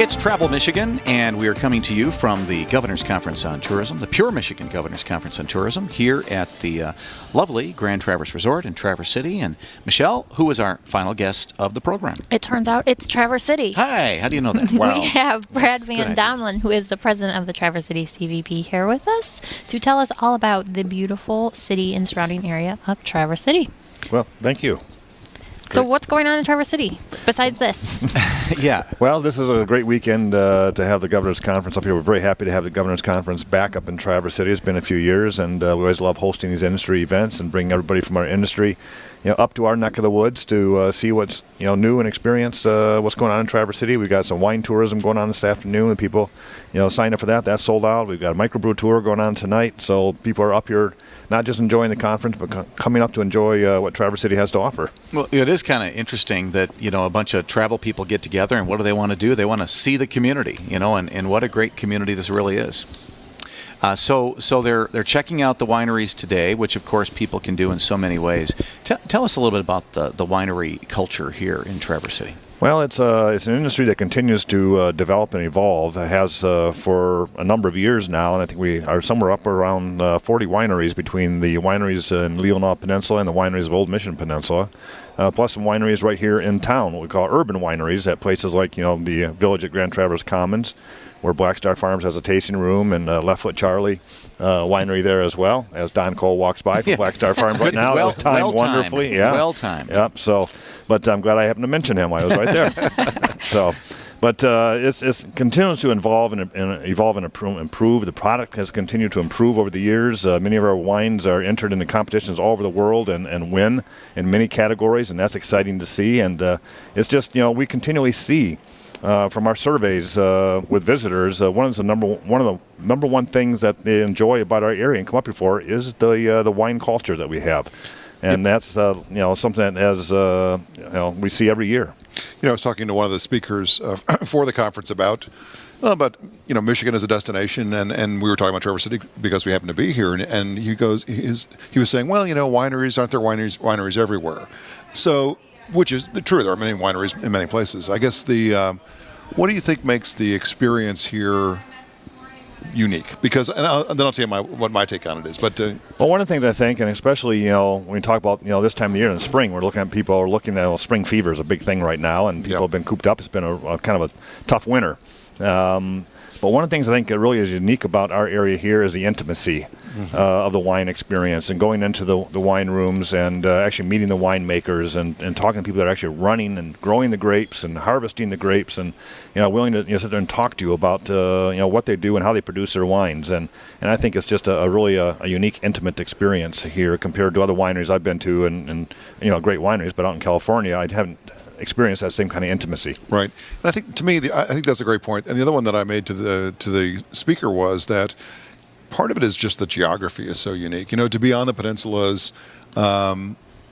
It's Travel Michigan, and we are coming to you from the Governor's Conference on Tourism, the Pure Michigan Governor's Conference on Tourism, here at the lovely Grand Traverse Resort in Traverse City. And Michelle, who is our final guest of the program? It turns out it's Traverse City. Hi, how do you know that? Wow. We have Brad That's Van Domelen, who is the president of the Traverse City CVP, here with us to tell us all about the beautiful city and surrounding area of Traverse City. Well, thank you. So what's going on in Traverse City besides this? Yeah. Well, this is a great weekend to have the Governor's Conference up here. We're very happy to have the Governor's Conference back up in Traverse City. It's been a few years, and we always love hosting these industry events and bring everybody from our industry up to our neck of the woods to see what's new and experience what's going on in Traverse City. We've got some wine tourism going on this afternoon, and people sign up for that. That's sold out. We've got a microbrew tour going on tonight, so people are up here not just enjoying the conference, but coming up to enjoy what Traverse City has to offer. Well, it is kind of interesting that a bunch of travel people get together, and what do they want to do? They want to see the community, and what a great community this really is. So they're checking out the wineries today, which of course people can do in so many ways. Tell us a little bit about the winery culture here in Traverse City. Well, it's an industry that continues to develop and evolve. It has for a number of years now, and I think we are somewhere up around 40 wineries between the wineries in Leelanau Peninsula and the wineries of Old Mission Peninsula, plus some wineries right here in town, what we call urban wineries, at places like the Village at Grand Traverse Commons, where Black Star Farms has a tasting room, and Left Foot Charlie winery there as well, as Don Cole walks by from Black Star Farms right now. It was timed wonderfully. Yeah. Well timed. Yep. But I'm glad I happened to mention him. I was right there. But it's continues to evolve and improve. The product has continued to improve over the years. Many of our wines are entered into competitions all over the world and win in many categories, and that's exciting to see. And it's just we continually see. From our surveys with visitors, one of the number one things that they enjoy about our area and come up here for is the wine culture that we have, and that's something that as we see every year. I was talking to one of the speakers for the conference about Michigan as a destination, and we were talking about Traverse City because we happen to be here, and he was saying, well, wineries, aren't there wineries everywhere? So. Which is true. There are many wineries in many places. I guess what do you think makes the experience here unique? Because, then I'll tell you what my take on it is. But well, one of the things I think, and especially when we talk about this time of the year in the spring, we're looking at spring fever is a big thing right now, and people have been cooped up. It's been a kind of a tough winter. But one of the things I think that really is unique about our area here is the intimacy of the wine experience, and going into the wine rooms and actually meeting the winemakers and talking to people that are actually running and growing the grapes and harvesting the grapes, and willing to sit there and talk to you about what they do and how they produce their wines. And I think it's just a really unique, intimate experience here compared to other wineries I've been to, and great wineries, but out in California I haven't experience that same kind of intimacy. Right. And I think, to me, I think that's a great point. And the other one that I made to the speaker was that part of it is just the geography is so unique. To be on the peninsulas,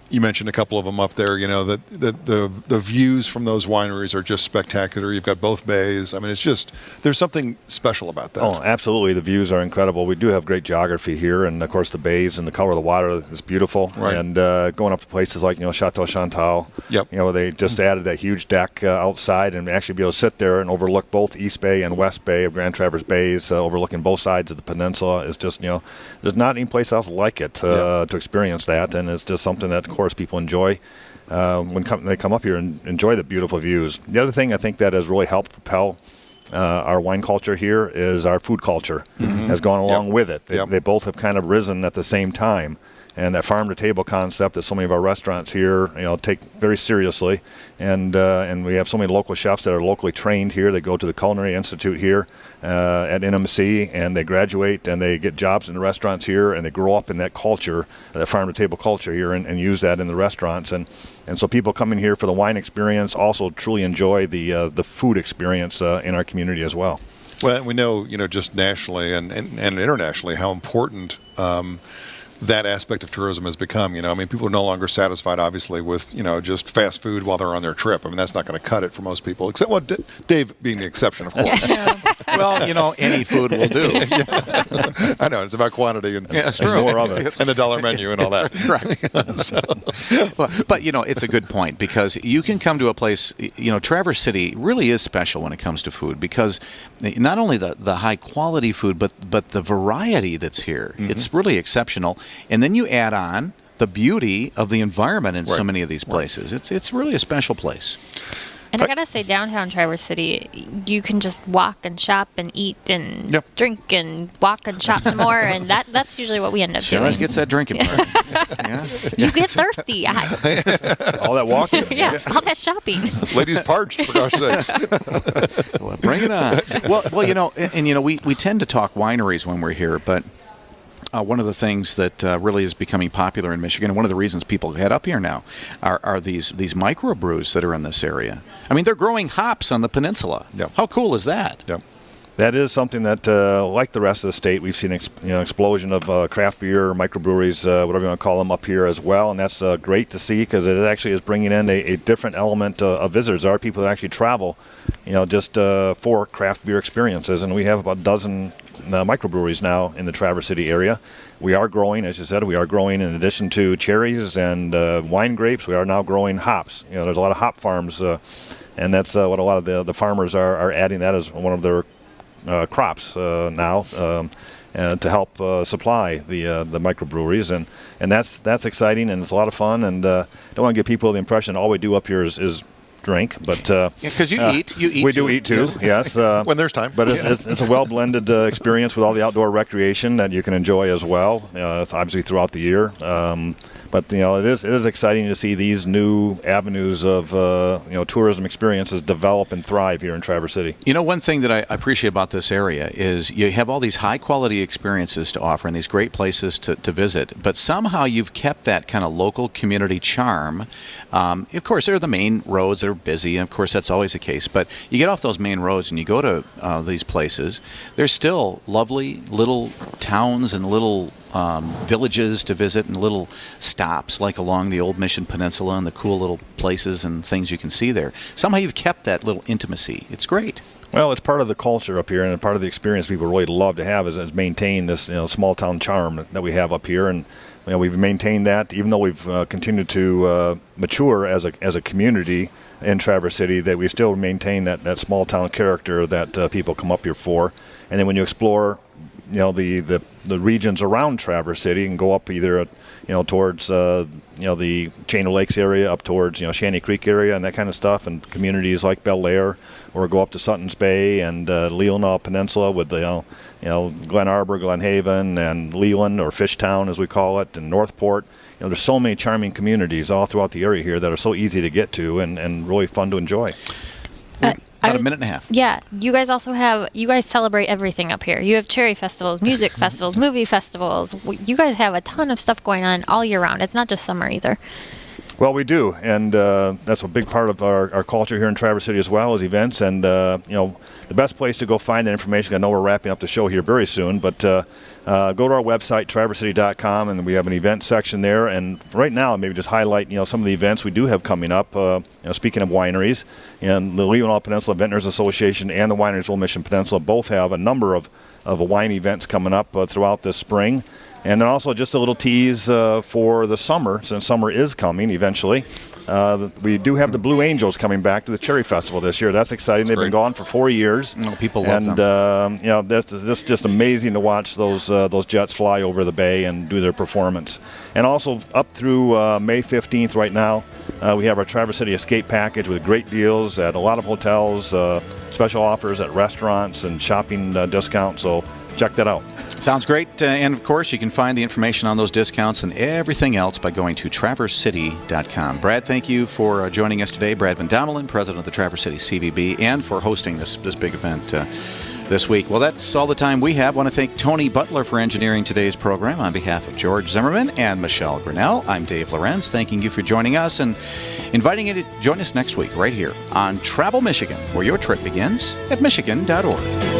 you mentioned a couple of them up there. That the views from those wineries are just spectacular. You've got both bays. I mean, it's just there's something special about that. Oh, absolutely. The views are incredible. We do have great geography here, and of course the bays and the color of the water is beautiful. Right. And going up to places like Chateau Chantal. Yep. They just added that huge deck outside, and actually be able to sit there and overlook both East Bay and West Bay of Grand Traverse Bays, overlooking both sides of the peninsula. Is just there's not any place else like it to experience that, and it's just something that of course people enjoy when they come up here and enjoy the beautiful views. The other thing I think that has really helped propel our wine culture here is our food culture has gone along with it. They both have kind of risen at the same time. And that farm-to-table concept that so many of our restaurants here, take very seriously, and we have so many local chefs that are locally trained here. They go to the Culinary Institute here at NMC, and they graduate and they get jobs in the restaurants here, and they grow up in that culture, that farm-to-table culture here, and use that in the restaurants. And so people coming here for the wine experience also truly enjoy the food experience in our community as well. Well, we know, just nationally and internationally how important that aspect of tourism has become. I mean, people are no longer satisfied, obviously, with just fast food while they're on their trip. I mean, that's not going to cut it for most people, except Dave being the exception, of course. Well, any food will do. I know, it's about quantity and, That's and true. more of it, and the dollar menu and all that. Correct. But it's a good point, because you can come to a place. Traverse City really is special when it comes to food, because not only the high quality food, but the variety that's here. Mm-hmm. It's really exceptional. And then you add on the beauty of the environment in so many of these places. It's really a special place. And I gotta say, downtown Traverse City, you can just walk and shop and eat and Yep. drink and walk and shop some more, and that's usually what we end up Sure doing. gets that drinking part. Yeah. You get thirsty. All that walking. Yeah, all that shopping. Ladies parched, for gosh sakes. Well, bring it on. Well, we tend to talk wineries when we're here, but one of the things that really is becoming popular in Michigan, and one of the reasons people head up here now, are these microbrews that are in this area. I mean, they're growing hops on the peninsula. Yep. How cool is that? Yep. That is something that, like the rest of the state, we've seen explosion of craft beer, microbreweries, whatever you want to call them, up here as well, and that's great to see, because it actually is bringing in a different element of visitors. There are people that actually travel, just for craft beer experiences, and we have about a dozen microbreweries now in the Traverse City area. We are growing, as you said, in addition to cherries and wine grapes, we are now growing hops. There's a lot of hop farms, and that's what a lot of the farmers are adding that as one of their crops now, to help supply the microbreweries, and that's exciting, and it's a lot of fun. And don't want to give people the impression all we do up here is drink, but because you eat. We do eat too. Yes, When there's time. but it's a well blended experience with all the outdoor recreation that you can enjoy as well. It's obviously throughout the year. But it is exciting to see these new avenues of tourism experiences develop and thrive here in Traverse City. One thing that I appreciate about this area is you have all these high quality experiences to offer and these great places to visit, but somehow you've kept that kind of local community charm. Of course, there are the main roads that are busy, and of course that's always the case, but you get off those main roads and you go to these places, there's still lovely little towns and little villages to visit, and little stops like along the old Mission Peninsula, and the cool little places and things you can see there. Somehow you've kept that little intimacy. It's great. Well, it's part of the culture up here, and part of the experience people really love to have is maintain this small town charm that we have up here, and we've maintained that even though we've continued to mature as a community in Traverse City, that we still maintain that small town character that people come up here for. And then when you explore the regions around Traverse City, and go up either towards the Chain of Lakes area, up towards Shanty Creek area and that kind of stuff, and communities like Bel Air, or go up to Sutton's Bay and Leelanau Peninsula with Glen Arbor, Glen Haven, and Leland, or Fishtown as we call it, and Northport. There's so many charming communities all throughout the area here that are so easy to get to and really fun to enjoy. About a minute and a half. Yeah, you guys celebrate everything up here. You have cherry festivals, music festivals, movie festivals. You guys have a ton of stuff going on all year round. It's not just summer either. Well, we do, and that's a big part of our culture here in Traverse City as well, as events. And the best place to go find that information, I know we're wrapping up the show here very soon, but go to our website, traversecity.com, and we have an event section there. And right now, maybe just highlight some of the events we do have coming up. Speaking of wineries, and the Leelanau Peninsula Vintners Association and the Wineries Old Mission Peninsula both have a number of wine events coming up throughout this spring. And then also just a little tease for the summer, since summer is coming eventually. We do have the Blue Angels coming back to the Cherry Festival this year. That's exciting. They've been gone for 4 years. People love them. And that's just amazing to watch those jets fly over the bay and do their performance. And also up through May 15th right now, we have our Traverse City Escape Package with great deals at a lot of hotels, special offers at restaurants, and shopping discounts. So check that out. Sounds great. And of course, you can find the information on those discounts and everything else by going to traversecity.com. Brad, thank you for joining us today. Brad Van Domelen, president of the Traverse City CVB, and for hosting this big event this week. Well, that's all the time we have. I want to thank Tony Butler for engineering today's program. On behalf of George Zimmerman and Michelle Grinnell, I'm Dave Lorenz, thanking you for joining us and inviting you to join us next week right here on Travel Michigan, where your trip begins at michigan.org.